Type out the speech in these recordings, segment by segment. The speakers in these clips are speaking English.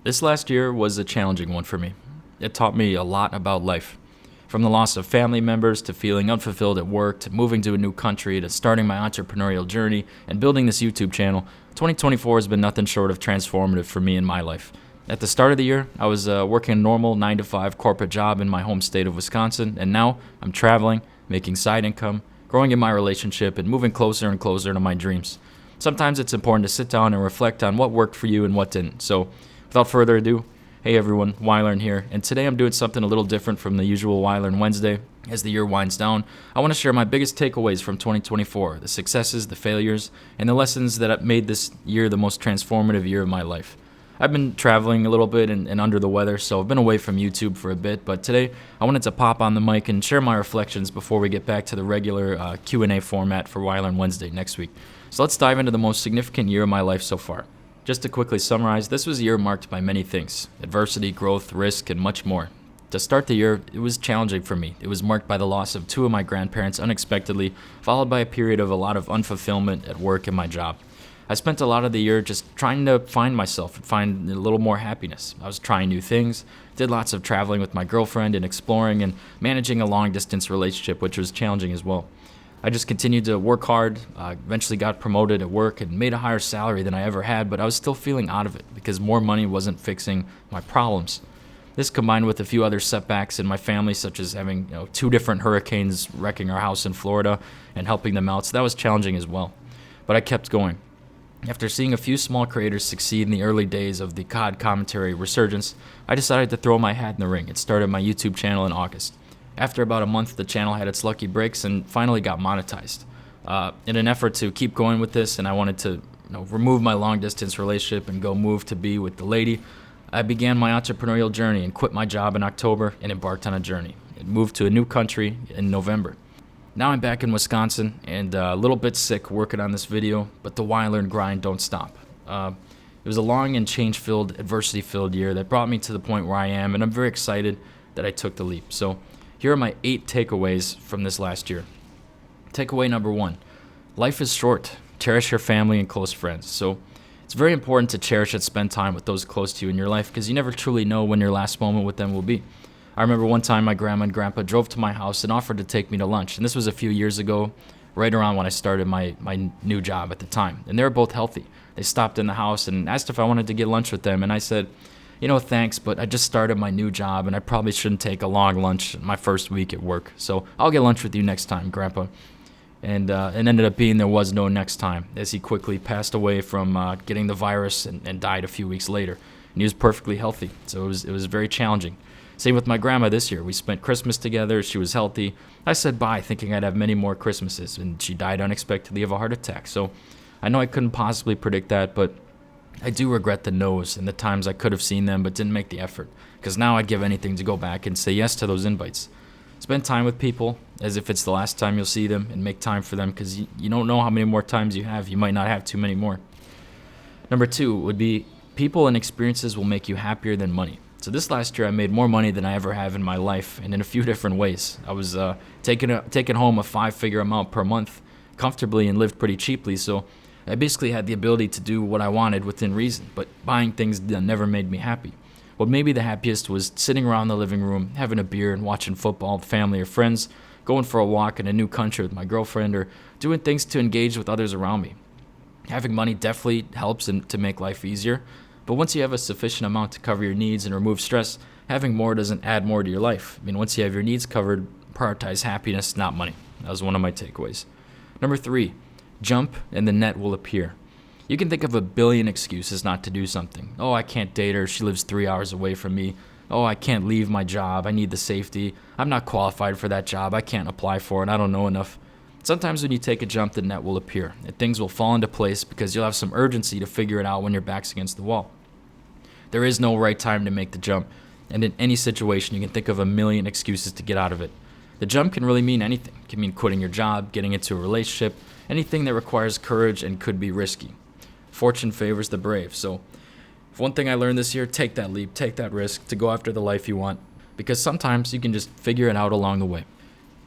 This last year was a challenging one for me. It taught me a lot about life. From the loss of family members to feeling unfulfilled at work to moving to a new country to starting my entrepreneurial journey and building this YouTube channel, 2024 has been nothing short of transformative for me in my life. At the start of the year, I was working a normal 9 to 5 corporate job in my home state of Wisconsin, and now I'm traveling, making side income, growing in my relationship, and moving closer and closer to my dreams. Sometimes it's important to sit down and reflect on what worked for you and what didn't. So, without further ado, hey everyone, Wylearn here, and today I'm doing something a little different from the usual Wylearn Wednesday. As the year winds down, I want to share my biggest takeaways from 2024, the successes, the failures, and the lessons that have made this year the most transformative year of my life. I've been traveling a little bit and under the weather, so I've been away from YouTube for a bit, but today I wanted to pop on the mic and share my reflections before we get back to the regular Q&A format for Wylearn Wednesday next week. So let's dive into the most significant year of my life so far. Just to quickly summarize, this was a year marked by many things: adversity, growth, risk, and much more. To start the year, it was challenging for me. It was marked by the loss of 2 of my grandparents unexpectedly, followed by a period of a lot of unfulfillment at work and my job. I spent a lot of the year just trying to find myself and find a little more happiness. I was trying new things, did lots of traveling with my girlfriend and exploring and managing a long-distance relationship, which was challenging as well. I just continued to work hard, eventually got promoted at work and made a higher salary than I ever had, but I was still feeling out of it because more money wasn't fixing my problems. This combined with a few other setbacks in my family, such as having 2 different hurricanes wrecking our house in Florida and helping them out, so that was challenging as well. But I kept going. After seeing a few small creators succeed in the early days of the COD commentary resurgence, I decided to throw my hat in the ring and started my YouTube channel in August. After about a month, the channel had its lucky breaks and finally got monetized. In an effort to keep going with this, and I wanted to remove my long-distance relationship and go move to be with the lady, I began my entrepreneurial journey and quit my job in October and embarked on a journey. And moved to a new country in November. Now I'm back in Wisconsin and a little bit sick working on this video, but the Wylearn grind don't stop. It was a long and change-filled, adversity-filled year that brought me to the point where I am, and I'm very excited that I took the leap. So here are my 8 takeaways from this last year. Takeaway number 1, life is short. Cherish your family and close friends. So it's very important to cherish and spend time with those close to you in your life because you never truly know when your last moment with them will be. I remember one time my grandma and grandpa drove to my house and offered to take me to lunch. And this was a few years ago, right around when I started my new job at the time. And they were both healthy. They stopped in the house and asked if I wanted to get lunch with them. And I said, thanks, but I just started my new job and I probably shouldn't take a long lunch my first week at work. So I'll get lunch with you next time, Grandpa. And it ended up being there was no next time, as he quickly passed away from getting the virus and died a few weeks later. And he was perfectly healthy. So it was very challenging. Same with my grandma this year. We spent Christmas together. She was healthy. I said bye thinking I'd have many more Christmases, and she died unexpectedly of a heart attack. So I know I couldn't possibly predict that, but I do regret the no's and the times I could have seen them but didn't make the effort, because now I'd give anything to go back and say yes to those invites. Spend time with people as if it's the last time you'll see them, and make time for them because you don't know how many more times you have. You might not have too many more. Number 2 would be people and experiences will make you happier than money. So this last year I made more money than I ever have in my life, and in a few different ways. I was taking home a 5-figure amount per month comfortably and lived pretty cheaply, so I basically had the ability to do what I wanted within reason, but buying things that never made me happy. What made me the happiest was sitting around the living room, having a beer and watching football with family or friends, going for a walk in a new country with my girlfriend, or doing things to engage with others around me. Having money definitely helps and to make life easier, but once you have a sufficient amount to cover your needs and remove stress, having more doesn't add more to your life. Once you have your needs covered, prioritize happiness, not money. That was one of my takeaways. Number 3, jump and the net will appear. You can think of a billion excuses not to do something. Oh, I can't date her. She lives 3 hours away from me. Oh, I can't leave my job. I need the safety. I'm not qualified for that job. I can't apply for it. I don't know enough. Sometimes when you take a jump, the net will appear, and things will fall into place because you'll have some urgency to figure it out when your back's against the wall. There is no right time to make the jump, and in any situation, you can think of a million excuses to get out of it. The jump can really mean anything. It can mean quitting your job, getting into a relationship, anything that requires courage and could be risky. Fortune favors the brave, so if one thing I learned this year, take that leap, take that risk to go after the life you want, because sometimes you can just figure it out along the way.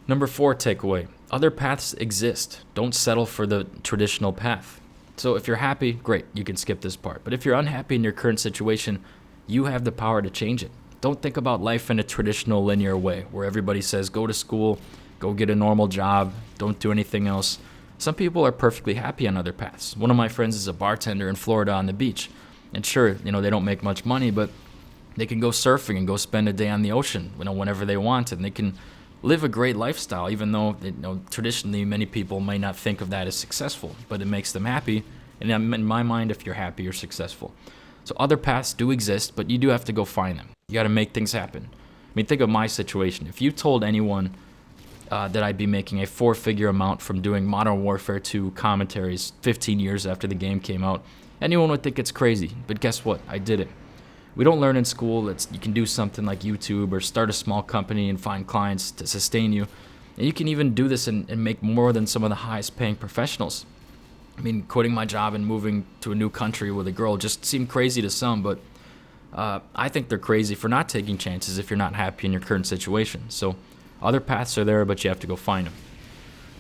Number 4 takeaway, other paths exist. Don't settle for the traditional path. So if you're happy, great, you can skip this part. But if you're unhappy in your current situation, You have the power to change it. Don't think about life in a traditional linear way where everybody says go to school, go get a normal job, don't do anything else. Some people are perfectly happy on other paths. One of my friends is a bartender in Florida on the beach. And sure, they don't make much money, but they can go surfing and go spend a day on the ocean, whenever they want, and they can live a great lifestyle, even though traditionally many people might not think of that as successful, but it makes them happy. And in my mind, if you're happy, you're successful. So other paths do exist, but you do have to go find them. You got to make things happen. I mean, think of my situation. If you told anyone that I'd be making a 4-figure amount from doing Modern Warfare 2 commentaries 15 years after the game came out, anyone would think it's crazy. But guess what? I did it. We don't learn in school that you can do something like YouTube or start a small company and find clients to sustain you. And you can even do this and make more than some of the highest paying professionals. I mean, quitting my job and moving to a new country with a girl just seemed crazy to some, but I think they're crazy for not taking chances if you're not happy in your current situation. So other paths are there, but you have to go find them.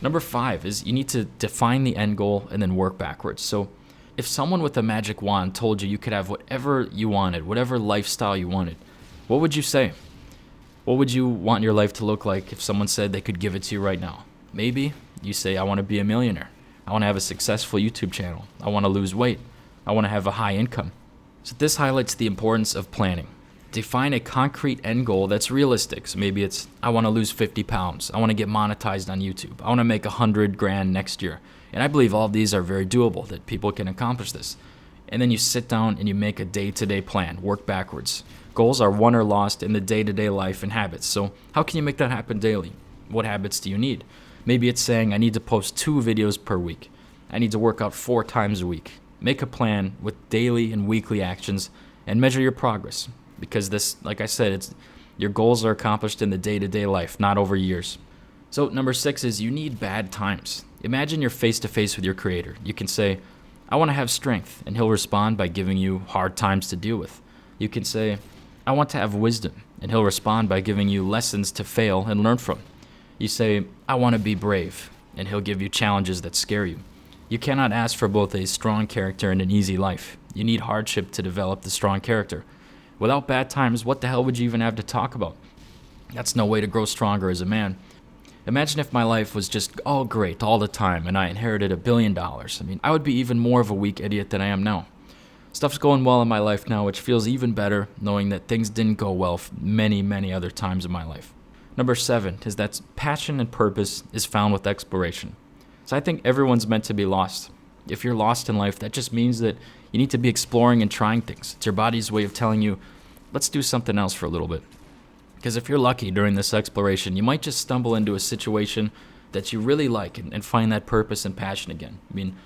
Number 5 is you need to define the end goal and then work backwards. So if someone with a magic wand told you you could have whatever you wanted, whatever lifestyle you wanted, what would you say? What would you want your life to look like if someone said they could give it to you right now? Maybe you say, I want to be a millionaire. I want to have a successful YouTube channel. I want to lose weight. I want to have a high income. So this highlights the importance of planning. Define a concrete end goal that's realistic. So maybe it's, I want to lose 50 pounds. I want to get monetized on YouTube. I want to make $100,000 next year. And I believe all of these are very doable, that people can accomplish this. And then you sit down and you make a day-to-day plan, work backwards. Goals are won or lost in the day-to-day life and habits. So how can you make that happen daily? What habits do you need? Maybe it's saying I need to post 2 videos per week. I need to work out 4 times a week. Make a plan with daily and weekly actions and measure your progress. Because this, like I said, your goals are accomplished in the day-to-day life, not over years. So number 6 is you need bad times. Imagine you're face-to-face with your creator. You can say, I want to have strength, and he'll respond by giving you hard times to deal with. You can say, I want to have wisdom, and he'll respond by giving you lessons to fail and learn from. You say, I want to be brave, and he'll give you challenges that scare you. You cannot ask for both a strong character and an easy life. You need hardship to develop the strong character. Without bad times, what the hell would you even have to talk about? That's no way to grow stronger as a man. Imagine if my life was just all great all the time and I inherited $1 billion. I mean, I would be even more of a weak idiot than I am now. Stuff's going well in my life now, which feels even better knowing that things didn't go well many, many other times in my life. Number 7 is that passion and purpose is found with exploration. So I think everyone's meant to be lost. If you're lost in life, that just means that you need to be exploring and trying things. It's your body's way of telling you, let's do something else for a little bit. Because if you're lucky during this exploration, you might just stumble into a situation that you really like and find that purpose and passion again. I mean,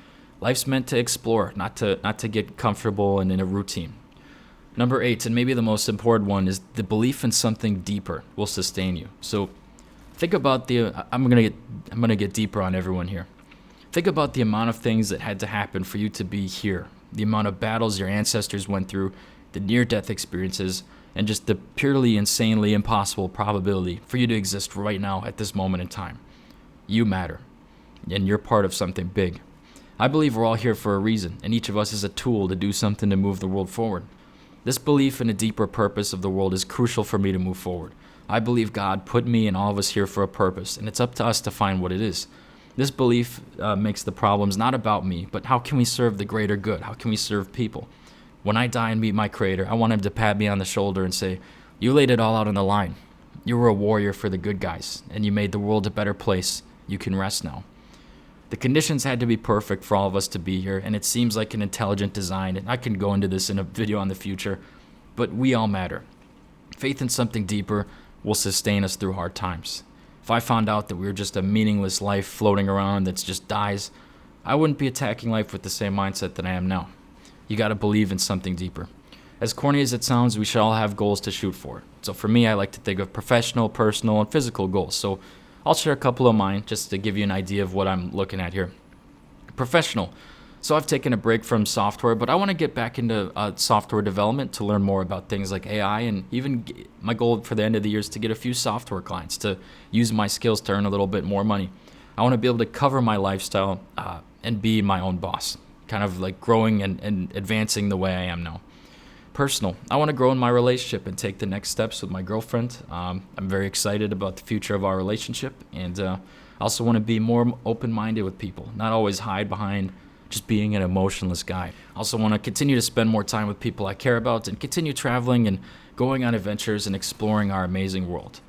life's meant to explore, not to get comfortable and in a routine. Number 8, and maybe the most important one, is the belief in something deeper will sustain you. So think about I'm gonna get deeper on everyone here. Think about the amount of things that had to happen for you to be here, the amount of battles your ancestors went through, the near-death experiences, and just the purely insanely impossible probability for you to exist right now at this moment in time. You matter, and you're part of something big. I believe we're all here for a reason, and each of us is a tool to do something to move the world forward. This belief in a deeper purpose of the world is crucial for me to move forward. I believe God put me and all of us here for a purpose, and it's up to us to find what it is. This belief makes the problems not about me, but how can we serve the greater good? How can we serve people? When I die and meet my Creator, I want Him to pat me on the shoulder and say, you laid it all out on the line. You were a warrior for the good guys, and you made the world a better place. You can rest now. The conditions had to be perfect for all of us to be here, and it seems like an intelligent design, and I can go into this in a video on the future, but we all matter. Faith in something deeper will sustain us through hard times. If I found out that we were just a meaningless life floating around that just dies, I wouldn't be attacking life with the same mindset that I am now. You got to believe in something deeper. As corny as it sounds, we should all have goals to shoot for. So for me, I like to think of professional, personal, and physical goals. So I'll share a couple of mine just to give you an idea of what I'm looking at here. Professional. So I've taken a break from software, but I want to get back into software development to learn more about things like AI, and even my goal for the end of the year is to get a few software clients to use my skills to earn a little bit more money. I want to be able to cover my lifestyle and be my own boss, kind of like growing and advancing the way I am now. Personal. I want to grow in my relationship and take the next steps with my girlfriend. I'm very excited about the future of our relationship, and I also want to be more open-minded with people, not always hide behind just being an emotionless guy. I also want to continue to spend more time with people I care about and continue traveling and going on adventures and exploring our amazing world.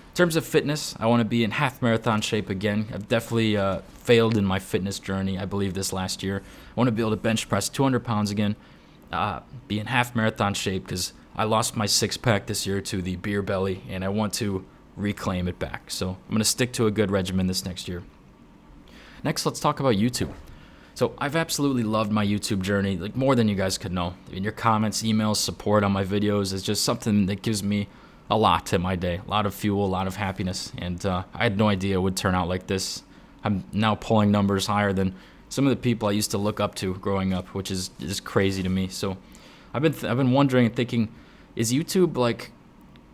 In terms of fitness, I want to be in half marathon shape again. I've definitely failed in my fitness journey, I believe, this last year. I want to be able to bench press 200 pounds again, be in half marathon shape because I lost my six-pack this year to the beer belly, and I want to reclaim it back. So I'm going to stick to a good regimen this next year. Next, let's talk about YouTube. So I've absolutely loved my YouTube journey, like more than you guys could know. I mean, your comments, emails, support on my videos is just something that gives me a lot to my day, a lot of fuel, a lot of happiness, and I had no idea it would turn out like this. I'm now pulling numbers higher than some of the people I used to look up to growing up, which is just crazy to me. So I've been wondering and thinking, is YouTube like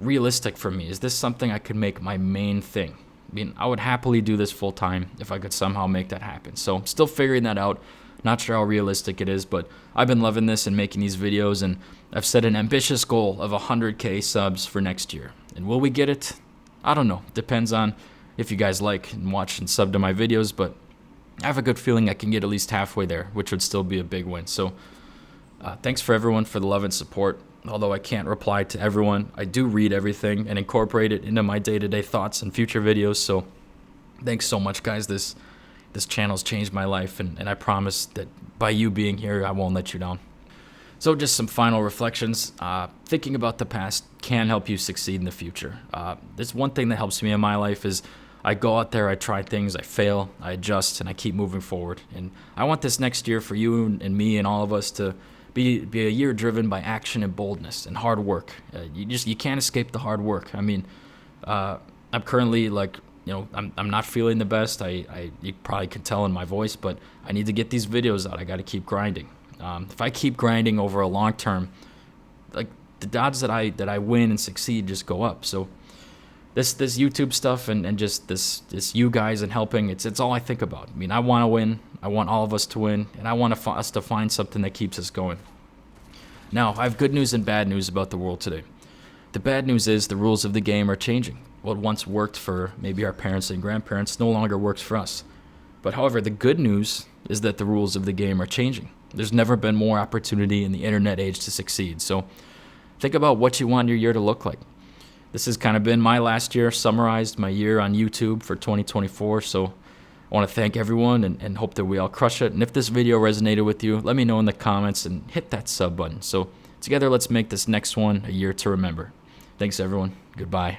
realistic for me? Is this something I could make my main thing? I mean, I would happily do this full time if I could somehow make that happen. So I'm still figuring that out. Not sure how realistic it is, but I've been loving this and making these videos, and I've set an ambitious goal of 100K subs for next year. And will we get it? I don't know. Depends on if you guys like and watch and sub to my videos, but I have a good feeling I can get at least halfway there, which would still be a big win. So thanks for everyone for the love and support. Although I can't reply to everyone, I do read everything and incorporate it into my day-to-day thoughts and future videos. So thanks so much, guys. This channel's changed my life, and I promise that by you being here, I won't let you down. So just some final reflections. Thinking about the past can help you succeed in the future. There's one thing that helps me in my life is I go out there, I try things, I fail, I adjust, and I keep moving forward. And I want this next year for you and me and all of us to be a year driven by action and boldness and hard work. You can't escape the hard work. I mean, I'm currently I'm not feeling the best. You probably can tell in my voice, but I need to get these videos out. I got to keep grinding. If I keep grinding over a long term, like the odds that I win and succeed just go up. So this YouTube stuff and just this you guys and helping, it's all I think about. I mean, I want to win. I want all of us to win, and I want us to find something that keeps us going. Now, I have good news and bad news about the world today. The bad news is the rules of the game are changing. What once worked for maybe our parents and grandparents no longer works for us. But however, the good news is that the rules of the game are changing. There's never been more opportunity in the internet age to succeed. So think about what you want your year to look like. This has kind of been my last year, summarized my year on YouTube for 2024. So I want to thank everyone and hope that we all crush it. And if this video resonated with you, let me know in the comments and hit that sub button. So together, let's make this next one a year to remember. Thanks, everyone. Goodbye.